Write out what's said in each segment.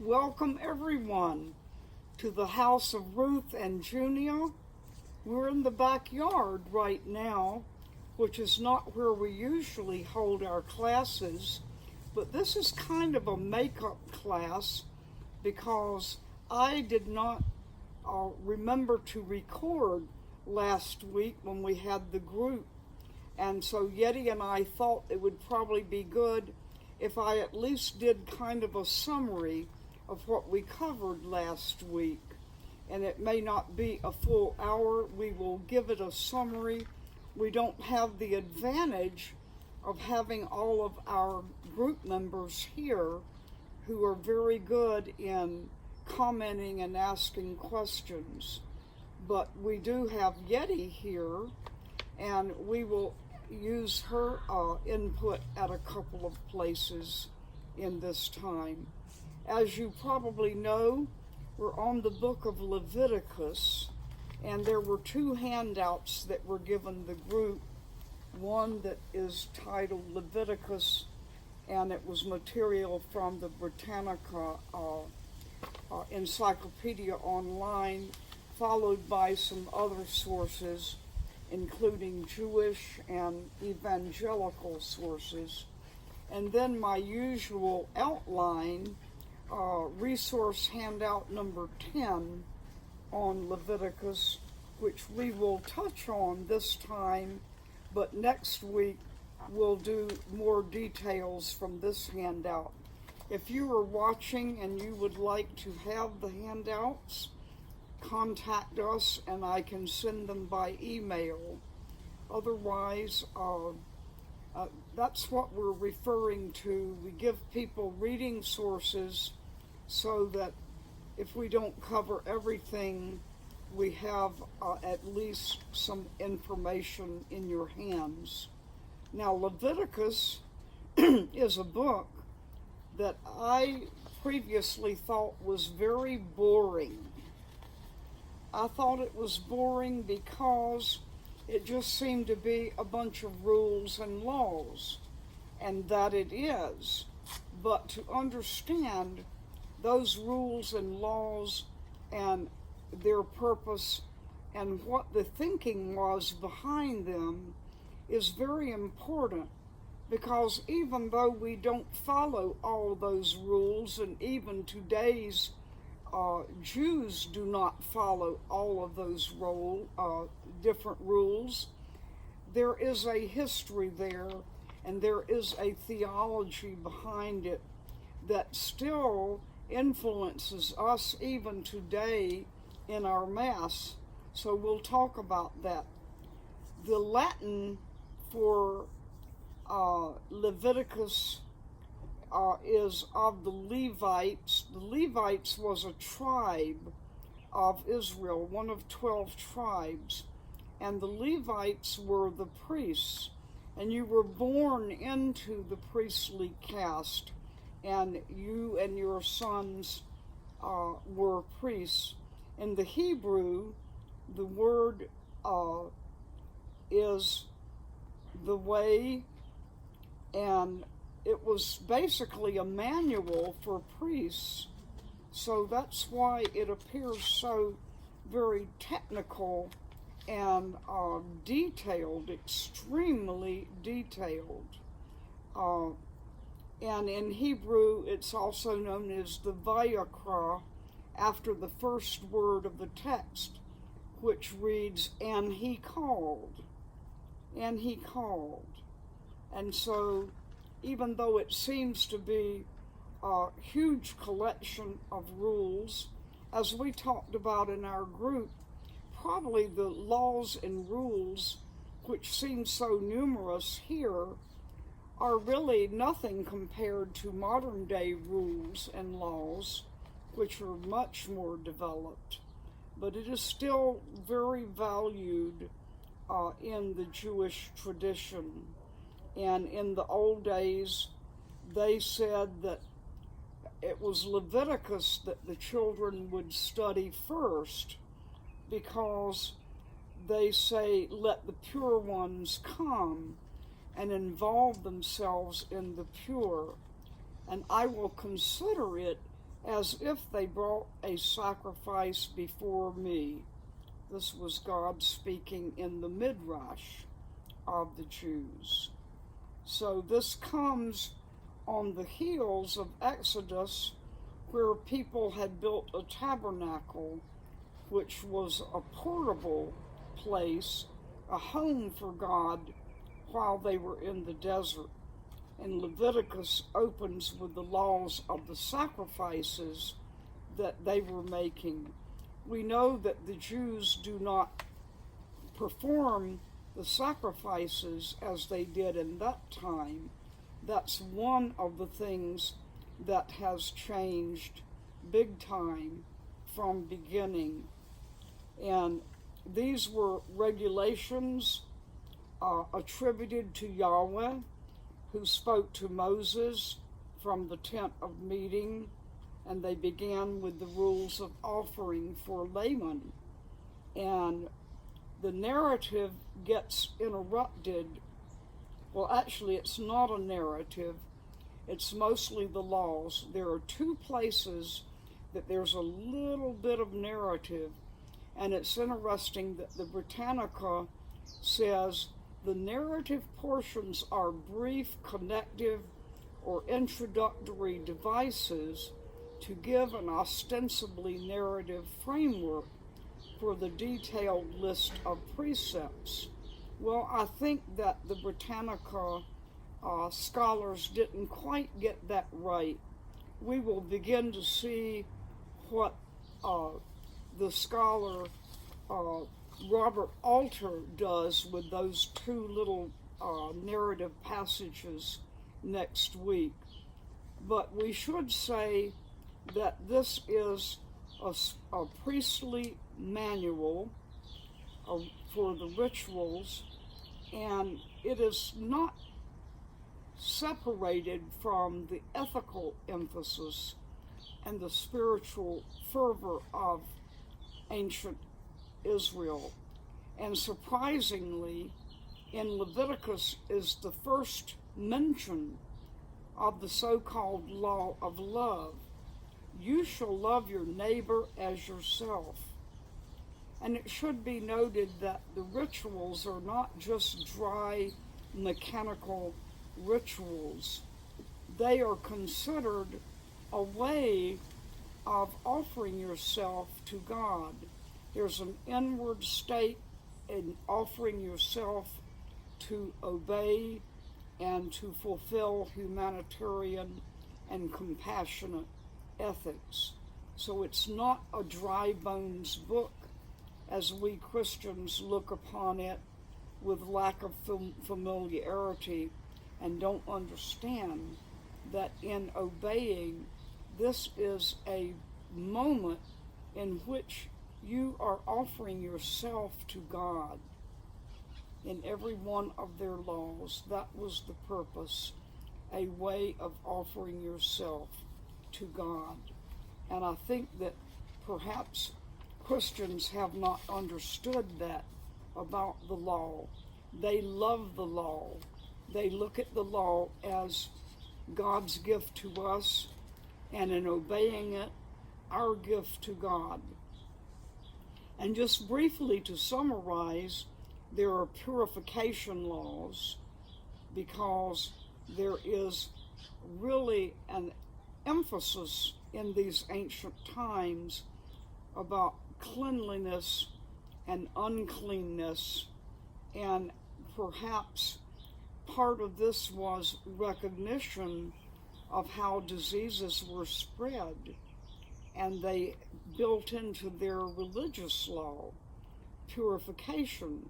Welcome everyone to the house of Ruth and Junia. We're in the backyard right now, which is not where we usually hold our classes, but this is kind of a makeup class because I did not remember to record last week when we had the group. And so Yeti and I thought it would probably be good if I at least did kind of a summary of what we covered last week. And it may not be a full hour. We will give it a summary. We don't have the advantage of having all of our group members here who are very good in commenting and asking questions. But we do have Yeti here, and we will use her input at a couple of places in this time. As you probably know, we're on the book of Leviticus, and there were two handouts that were given the group. One that is titled Leviticus, and it was material from the Britannica Encyclopedia Online, followed by some other sources, including Jewish and evangelical sources. And then my usual outline, resource handout number 10 on Leviticus, which we will touch on this time, but next week we'll do more details from this handout. If you are watching and you would like to have the handouts, contact us and I can send them by email. Otherwise, that's what we're referring to. We give people reading sources so that if we don't cover everything, we have at least some information in your hands. Now, Leviticus is a book that I previously thought was very boring. I thought it was boring because it just seemed to be a bunch of rules and laws, and that it is. But to understand those rules and laws and their purpose and what the thinking was behind them is very important, because even though we don't follow all those rules, and even today's Jews do not follow all of those different rules, there is a history there, and there is a theology behind it that still influences us even today in our Mass. So we'll talk about that. The Latin for Leviticus is of the Levites. The Levites was a tribe of Israel, one of 12 tribes, and the Levites were the priests, and you were born into the priestly caste, and you and your sons were priests. In the Hebrew, the word is the way, and it was basically a manual for priests. So that's why it appears so very technical and detailed, extremely detailed. And in Hebrew, it's also known as the vayikra, after the first word of the text, which reads, and he called. And he called. And so, even though it seems to be a huge collection of rules, as we talked about in our group, probably the laws and rules, which seem so numerous here, are really nothing compared to modern day rules and laws, which are much more developed. But it is still very valued in the Jewish tradition. And in the old days, they said that it was Leviticus that the children would study first, because they say, let the pure ones come and involve themselves in the pure. And I will consider it as if they brought a sacrifice before me. This was God speaking in the Midrash of the Jews. So this comes on the heels of Exodus, where people had built a tabernacle, which was a portable place, a home for God while they were in the desert. And Leviticus opens with the laws of the sacrifices that they were making. We know that the Jews do not perform the sacrifices as they did in that time. That's one of the things that has changed big time from beginning. And these were regulations attributed to Yahweh, who spoke to Moses from the tent of meeting, and they began with the rules of offering for laymen. And the narrative gets interrupted. Well, actually, it's not a narrative. It's mostly the laws. There are two places that there's a little bit of narrative, and it's interesting that the Britannica says the narrative portions are brief, connective, or introductory devices to give an ostensibly narrative framework for the detailed list of precepts. Well, I think that the Britannica scholars didn't quite get that right. We will begin to see what the scholar Robert Alter does with those two little narrative passages next week. But we should say that this is a priestly manual for the rituals, and it is not separated from the ethical emphasis and the spiritual fervor of ancient Israel. And surprisingly, in Leviticus is the first mention of the so-called law of love. You shall love your neighbor as yourself. And it should be noted that the rituals are not just dry, mechanical rituals. They are considered a way of offering yourself to God. There's an inward state in offering yourself to obey and to fulfill humanitarian and compassionate ethics. So it's not a dry bones book as we Christians look upon it with lack of familiarity and don't understand that in obeying, this is a moment in which you are offering yourself to God in every one of their laws. That was the purpose, a way of offering yourself to God. And I think that perhaps Christians have not understood that about the law. They love the law. They look at the law as God's gift to us, and in obeying it, our gift to God. And just briefly to summarize, there are purification laws because there is really an emphasis in these ancient times about cleanliness and uncleanness, and perhaps part of this was recognition of how diseases were spread, and they built into their religious law purification,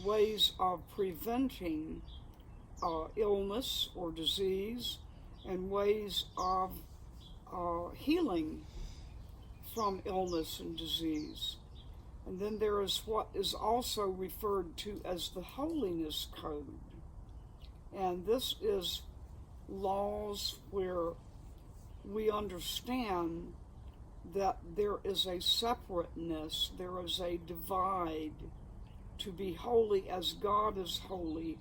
ways of preventing illness or disease, and ways of healing from illness and disease. And then there is what is also referred to as the holiness code. And this is laws where we understand that there is a separateness, there is a divide. To be holy as God is holy,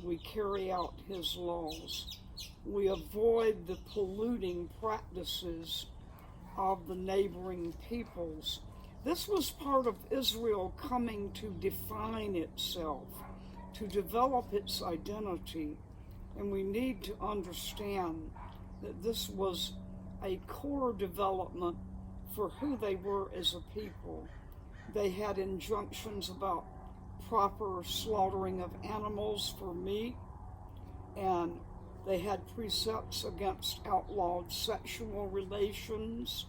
we carry out his laws. We avoid the polluting practices of the neighboring peoples. This was part of Israel coming to define itself, to develop its identity. And we need to understand that this was a core development for who they were as a people. They had injunctions about proper slaughtering of animals for meat, and they had precepts against outlawed sexual relations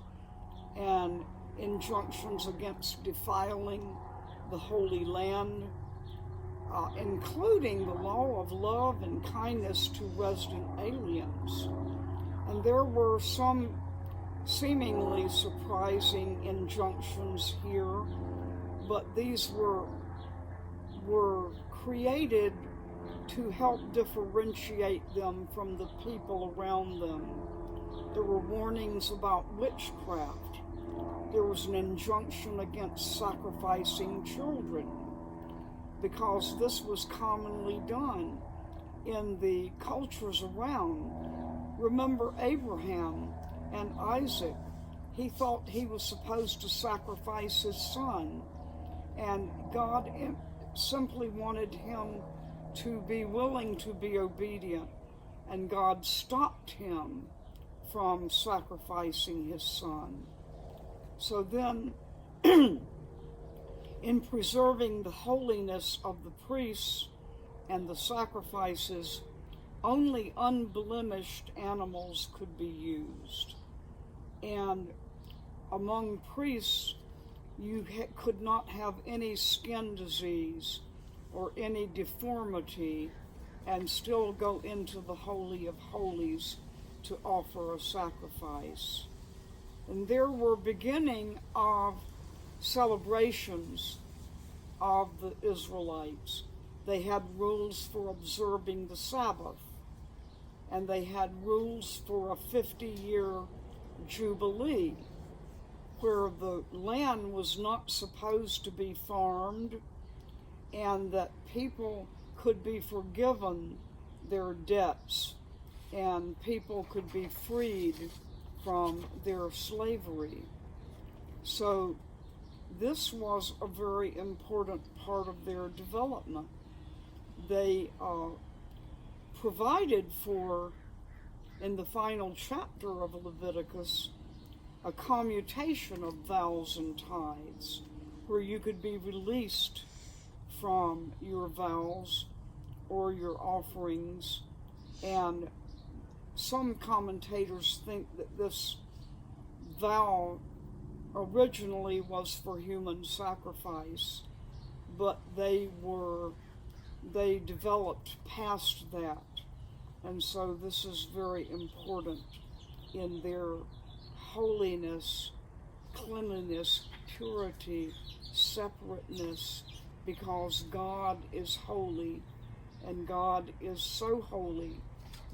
and injunctions against defiling the Holy Land, including the law of love and kindness to resident aliens. And there were some seemingly surprising injunctions here, but these were created to help differentiate them from the people around them. There were warnings about witchcraft. There was an injunction against sacrificing children, because this was commonly done in the cultures around. Remember Abraham and Isaac. He thought he was supposed to sacrifice his son, and God simply wanted him to be willing to be obedient, and God stopped him from sacrificing his son. So then, in preserving the holiness of the priests and the sacrifices, only unblemished animals could be used. And among priests, you could not have any skin disease or any deformity and still go into the Holy of Holies to offer a sacrifice. And there were beginning of celebrations of the Israelites. They had rules for observing the Sabbath, and they had rules for a 50-year jubilee, where the land was not supposed to be farmed, and that people could be forgiven their debts, and people could be freed from their slavery. So this was a very important part of their development. They provided for, in the final chapter of Leviticus, a commutation of vows and tithes, where you could be released from your vows or your offerings. And some commentators think that this vow originally was for human sacrifice, but they developed past that. And so this is very important in their holiness, cleanliness, purity, separateness, because God is holy, and God is so holy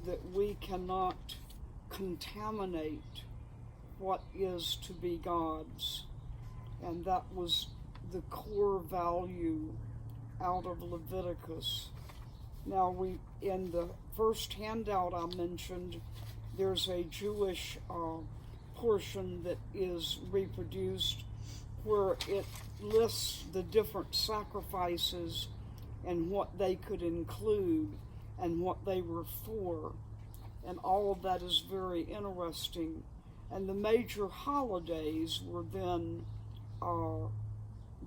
that we cannot contaminate what is to be God's. And that was the core value out of Leviticus. Now, in the first handout I mentioned, there's a Jewish portion that is reproduced where it lists the different sacrifices and what they could include and what they were for. And all of that is very interesting. And the major holidays were then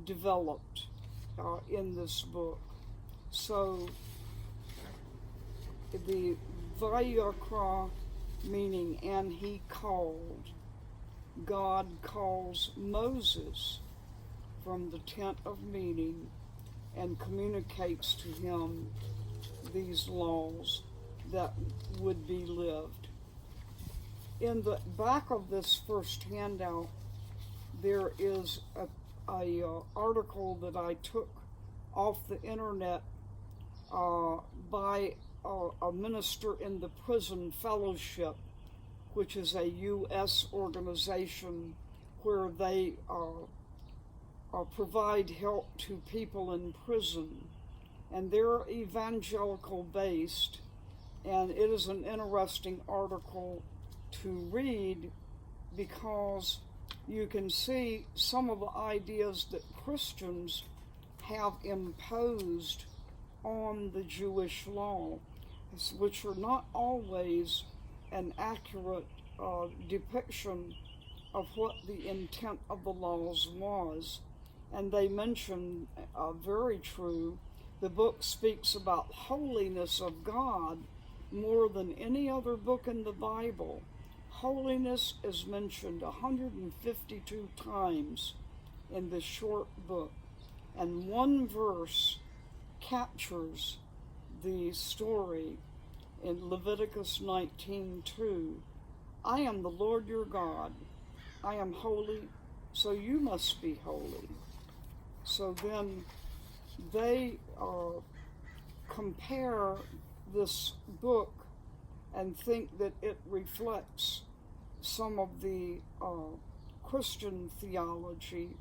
developed in this book. So the Videographer, meaning and he called, God calls Moses from the tent of meeting and communicates to him these laws that would be lived. In the back of this first handout, there is a article that I took off the internet by a minister in the Prison Fellowship, which is a U.S. organization where they provide help to people in prison. And they're evangelical based, and it is an interesting article to read because you can see some of the ideas that Christians have imposed on the Jewish law, which are not always an accurate depiction of what the intent of the laws was. And they mention, very true, the book speaks about holiness of God more than any other book in the Bible. Holiness is mentioned 152 times in this short book, and one verse captures the story in Leviticus 19:2. I am the Lord your God. I am holy, so you must be holy. So then they compare this book and think that it reflects some of the Christian theology,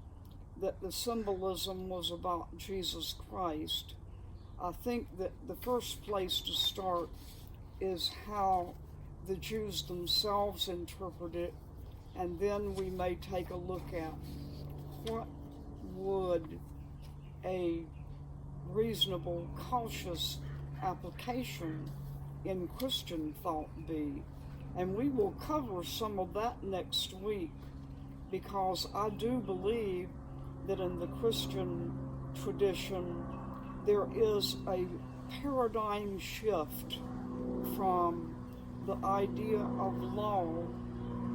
that the symbolism was about Jesus Christ. I think that the first place to start is how the Jews themselves interpret it, and then we may take a look at what would a reasonable, cautious application in Christian thought be. And we will cover some of that next week, because I do believe that in the Christian tradition there is a paradigm shift from the idea of law,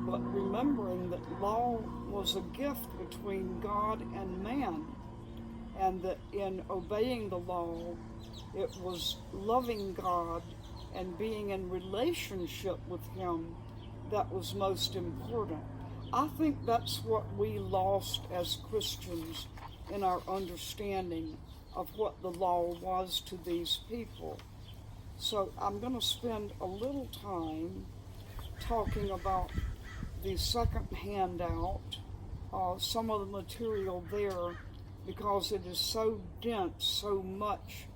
but remembering that law was a gift between God and man, and that in obeying the law, it was loving God and being in relationship with Him that was most important. I think that's what we lost as Christians in our understanding of what the law was to these people. So I'm going to spend a little time talking about the second handout, some of the material there, because it is so dense, so much,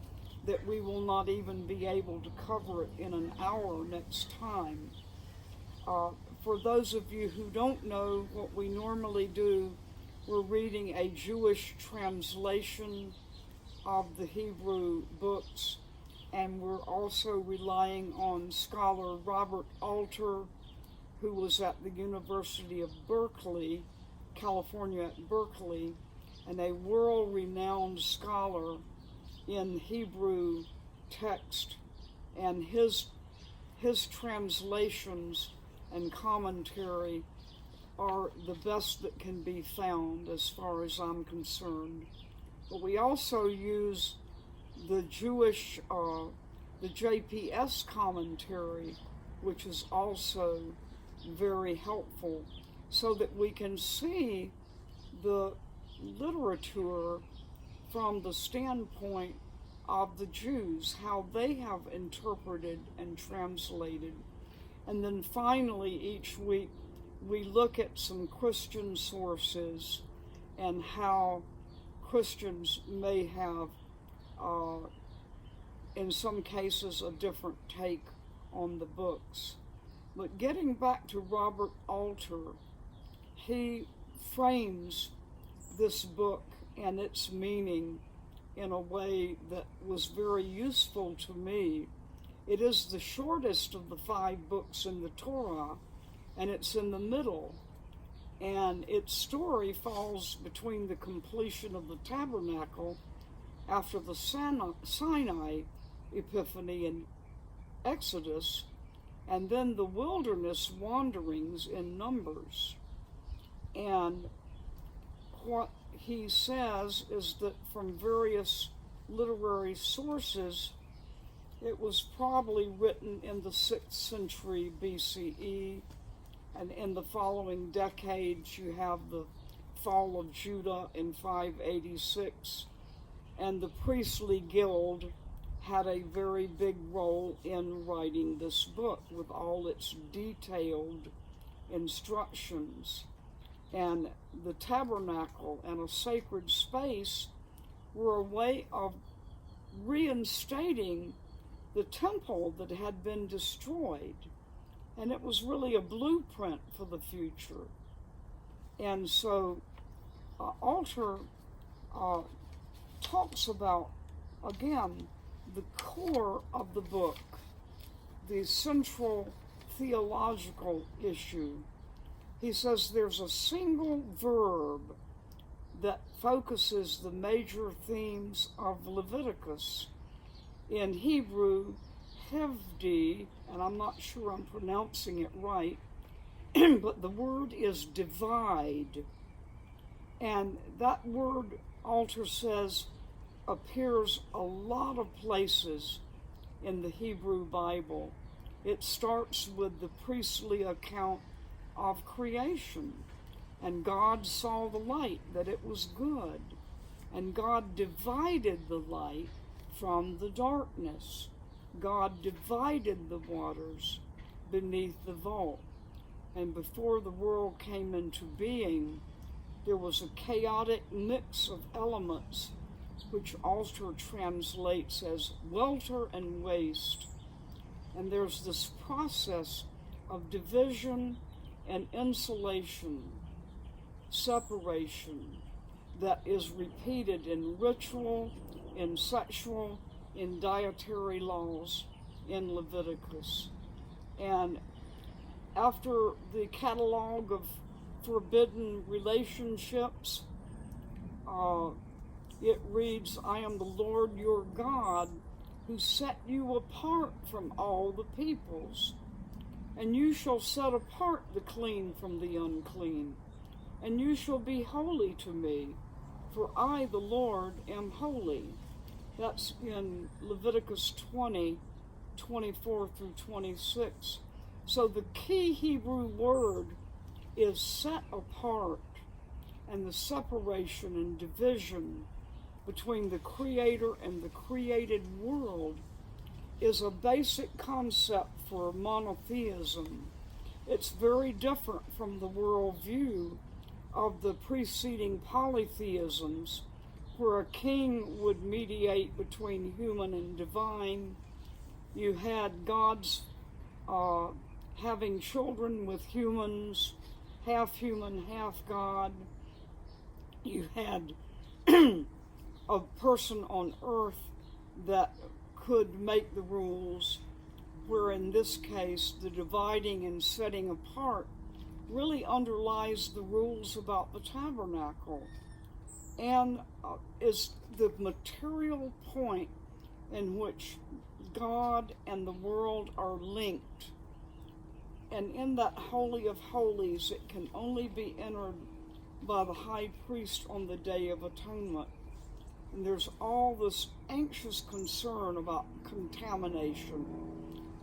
that we will not even be able to cover it in an hour next time. For those of you who don't know what we normally do, we're reading a Jewish translation of the Hebrew books, and we're also relying on scholar Robert Alter, who was at the University of Berkeley, California at Berkeley, and a world-renowned scholar in Hebrew text, and his translations and commentary are the best that can be found as far as I'm concerned. But we also use the Jewish, the JPS commentary, which is also very helpful, so that we can see the literature from the standpoint of the Jews, how they have interpreted and translated. And then finally, each week, we look at some Christian sources and how Christians may have, in some cases, a different take on the books. But getting back to Robert Alter, he frames this book and its meaning in a way that was very useful to me. It is the shortest of the 5 books in the Torah, and it's in the middle. And its story falls between the completion of the tabernacle after the Sinai Epiphany in Exodus, and then the wilderness wanderings in Numbers. And what he says is that from various literary sources, it was probably written in the 6th century BCE, and in the following decades you have the fall of Judah in 586, and the priestly guild had a very big role in writing this book with all its detailed instructions. And the tabernacle and a sacred space were a way of reinstating the temple that had been destroyed. And it was really a blueprint for the future. And so Alter talks about, again, the core of the book, the central theological issue. He says there's a single verb that focuses the major themes of Leviticus. In Hebrew, hevdi, and I'm not sure I'm pronouncing it right, but the word is divide. And that word, Alter says, appears a lot of places in the Hebrew Bible. It starts with the priestly account of creation. And God saw the light, that it was good. And God divided the light from the darkness. God divided the waters beneath the vault. And before the world came into being, there was a chaotic mix of elements, which Alter translates as welter and waste. And there's this process of division and insulation, separation, that is repeated in ritual, in sexual, in dietary laws in Leviticus. And after the catalog of forbidden relationships, it reads, I am the Lord your God who set you apart from all the peoples. And you shall set apart the clean from the unclean. And you shall be holy to me, for I, the Lord, am holy. That's in Leviticus 20, 24 through 26. So the key Hebrew word is set apart, and the separation and division between the Creator and the created world is a basic concept for monotheism. It's very different from the worldview of the preceding polytheisms, where a king would mediate between human and divine. You had gods having children with humans, half human, half God. You had a person on earth that could make the rules, where in this case the dividing and setting apart really underlies the rules about the tabernacle and is the material point in which God and the world are linked. And in that Holy of Holies, it can only be entered by the high priest on the Day of Atonement. And there's all this anxious concern about contamination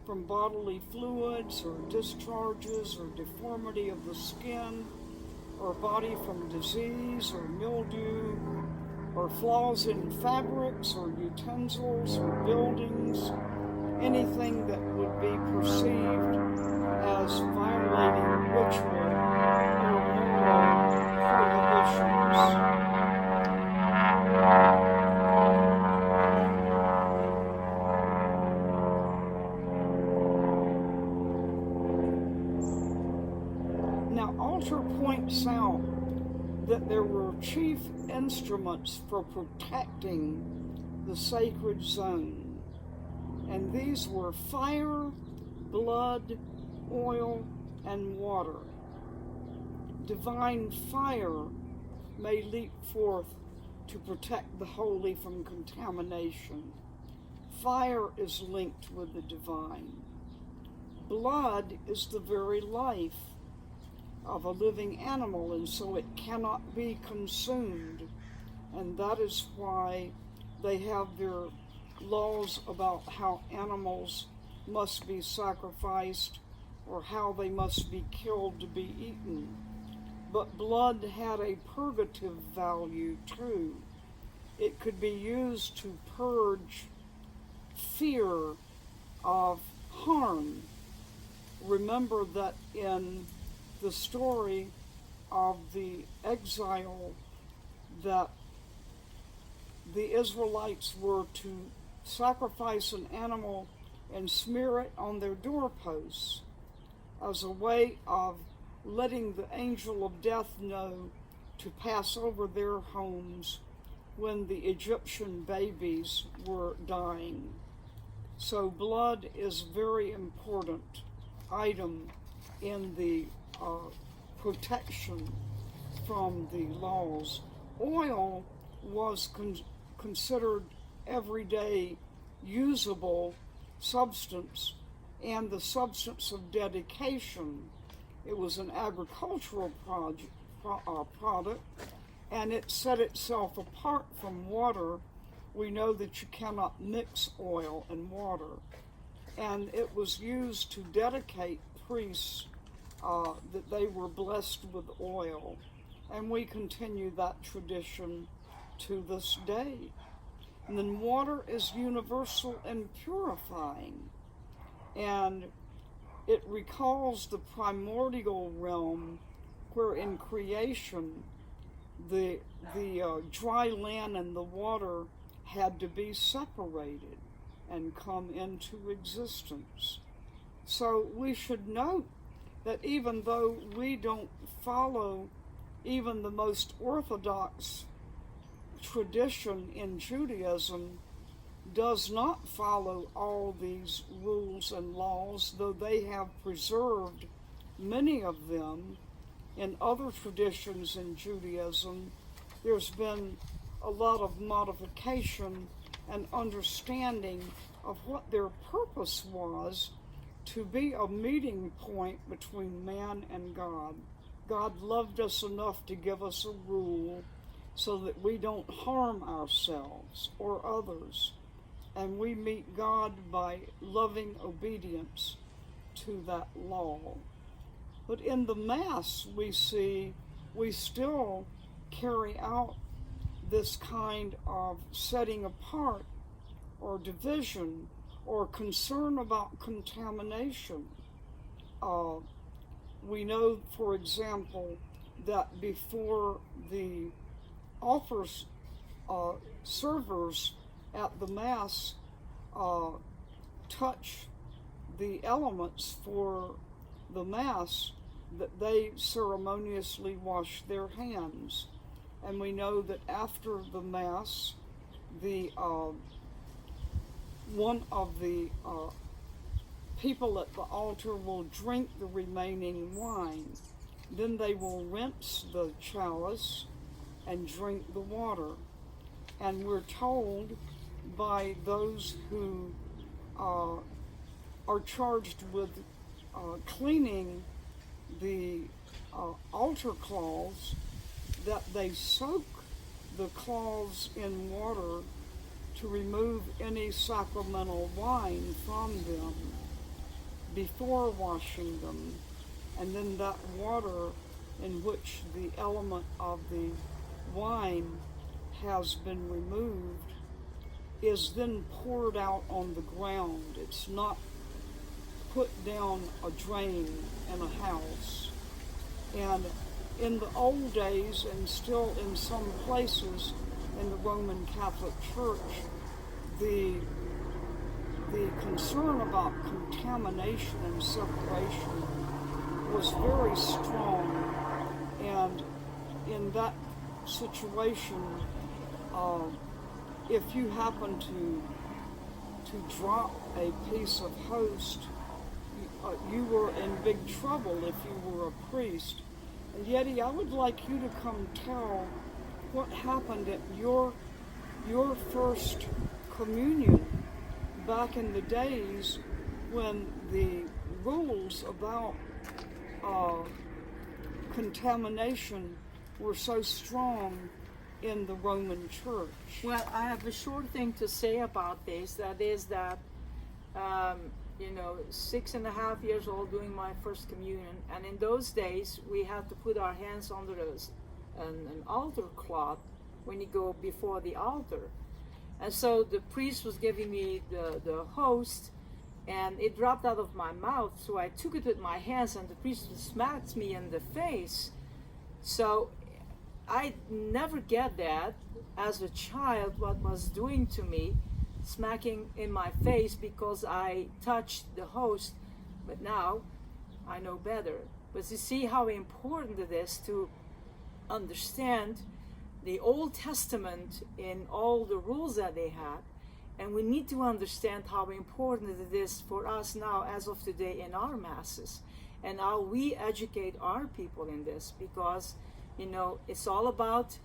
from bodily fluids or discharges or deformity of the skin or body from disease or mildew or flaws in fabrics or utensils or buildings, anything that would be perceived as violating ritual or moral prohibitions. Now, Alter points out that there were chief instruments for protecting the sacred zone, and these were fire, blood, oil, and water. Divine fire may leap forth to protect the holy from contamination. Fire is linked with the divine. Blood is the very life of a living animal, and so it cannot be consumed. And that is why they have their laws about how animals must be sacrificed or how they must be killed to be eaten. But blood had a purgative value too. It could be used to purge fear of harm. Remember that in the story of the exile, that the Israelites were to sacrifice an animal and smear it on their doorposts. as a way of letting the angel of death know to pass over their homes when the Egyptian babies were dying. So blood is a very important item in the protection from the laws. Oil was considered everyday usable substance and the substance of dedication. It was an agricultural product, and it set itself apart from water. We know that you cannot mix oil and water, and it was used to dedicate priests that they were blessed with oil, and we continue that tradition to this day. And then water is universal and purifying, and it recalls the primordial realm where in creation the dry land and the water had to be separated and come into existence. So we should note that even though we don't follow even the most orthodox tradition in Judaism, does not follow all these rules and laws, though they have preserved many of them. In other traditions in Judaism, there's been a lot of modification and understanding of what their purpose was, to be a meeting point between man and God. God loved us enough to give us a rule so that we don't harm ourselves or others, and we meet God by loving obedience to that law. But in the Mass, we see we still carry out this kind of setting apart or division or concern about contamination. We know, for example, that before the offers servers at the Mass touch the elements for the Mass, that they ceremoniously wash their hands. And we know that after the Mass, the one of the people at the altar will drink the remaining wine. Then they will rinse the chalice and drink the water. And we're told by those who are charged with cleaning the altar cloths that they soak the cloths in water to remove any sacramental wine from them before washing them. And then that water in which the element of the wine has been removed is then poured out on the ground. It's not put down a drain in a house. And in the old days, and still in some places in the Roman Catholic Church, the concern about contamination and separation was very strong. And in that situation, if you happen to drop a piece of host, you were in big trouble if you were a priest. And Jetty, I would like you to come tell what happened at your first communion back in the days when the rules about contamination were so strong in the Roman Church. Well, I have a short thing to say about this. That is that, 6.5 years old doing my first communion, and in those days we had to put our hands under an altar cloth when you go before the altar. And so the priest was giving me the host, and it dropped out of my mouth, so I took it with my hands, and the priest smacked me in the face. So I never get that as a child, what was doing to me, smacking in my face because I touched the host. But now I know better. But you see how important it is to understand the Old Testament in all the rules that they had, and we need to understand how important it is for us now as of today in our masses, and how we educate our people in this, because it's all about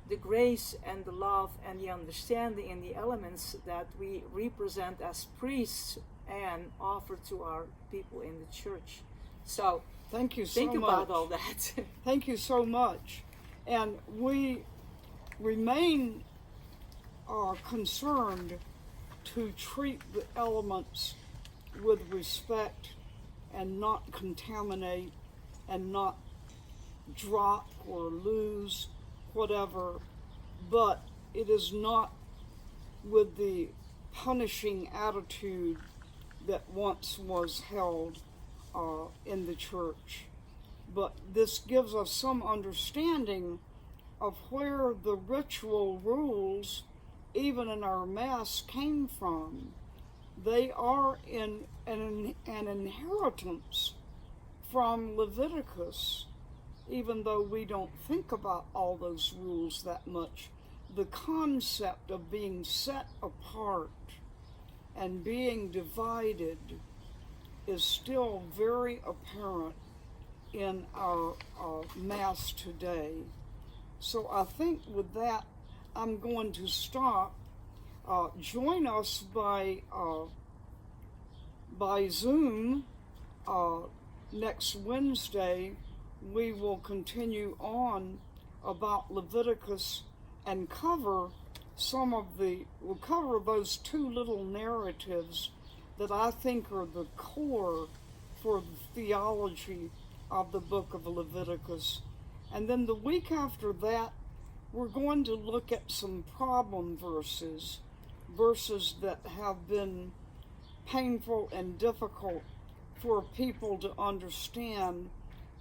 the grace and the love and the understanding and the elements that we represent as priests and offer to our people in the church. So thank you so think much. about all that. Thank you so much. And we remain concerned to treat the elements with respect and not contaminate and not drop or lose whatever, but it is not with the punishing attitude that once was held in the church. But this gives us some understanding of where the ritual rules, even in our Mass, came from. They are in an inheritance from Leviticus, even though we don't think about all those rules that much. The concept of being set apart and being divided is still very apparent in our Mass today. So I think with that, I'm going to stop. Join us by Zoom next Wednesday. We will continue on about Leviticus and cover we'll cover those two little narratives that I think are the core for the theology of the book of Leviticus. And then the week after that, we're going to look at some problem verses that have been painful and difficult for people to understand,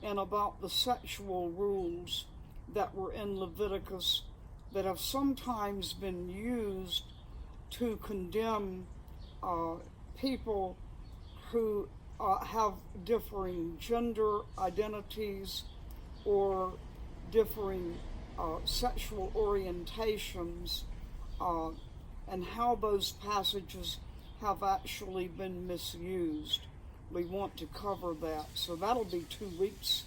and about the sexual rules that were in Leviticus that have sometimes been used to condemn people who have differing gender identities or differing sexual orientations, and how those passages have actually been misused. We want to cover that. So that'll be 2 weeks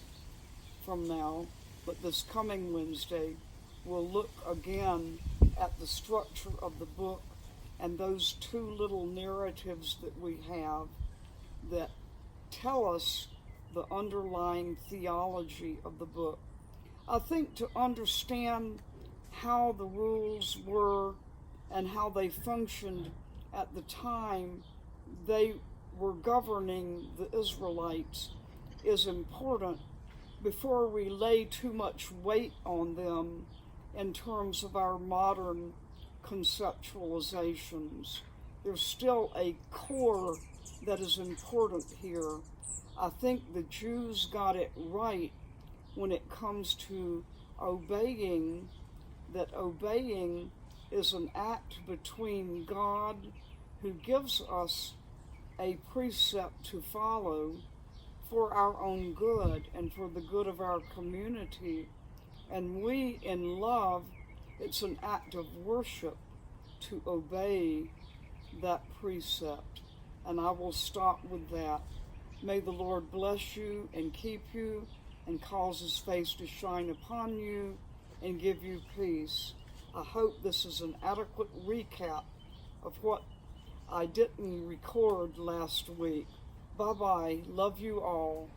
from now. But this coming Wednesday, we'll look again at the structure of the book and those 2 little narratives that we have that tell us the underlying theology of the book. I think to understand how the rules were and how they functioned at the time they were governing the Israelites is important before we lay too much weight on them in terms of our modern conceptualizations. There's still a core that is important here. I think the Jews got it right when it comes to obeying, that obeying is an act between God, who gives us a precept to follow for our own good and for the good of our community. And we, in love, it's an act of worship to obey that precept. And I will stop with that. May the Lord bless you and keep you and cause his face to shine upon you and give you peace. I hope this is an adequate recap of what I didn't record last week. Bye-bye. Love you all.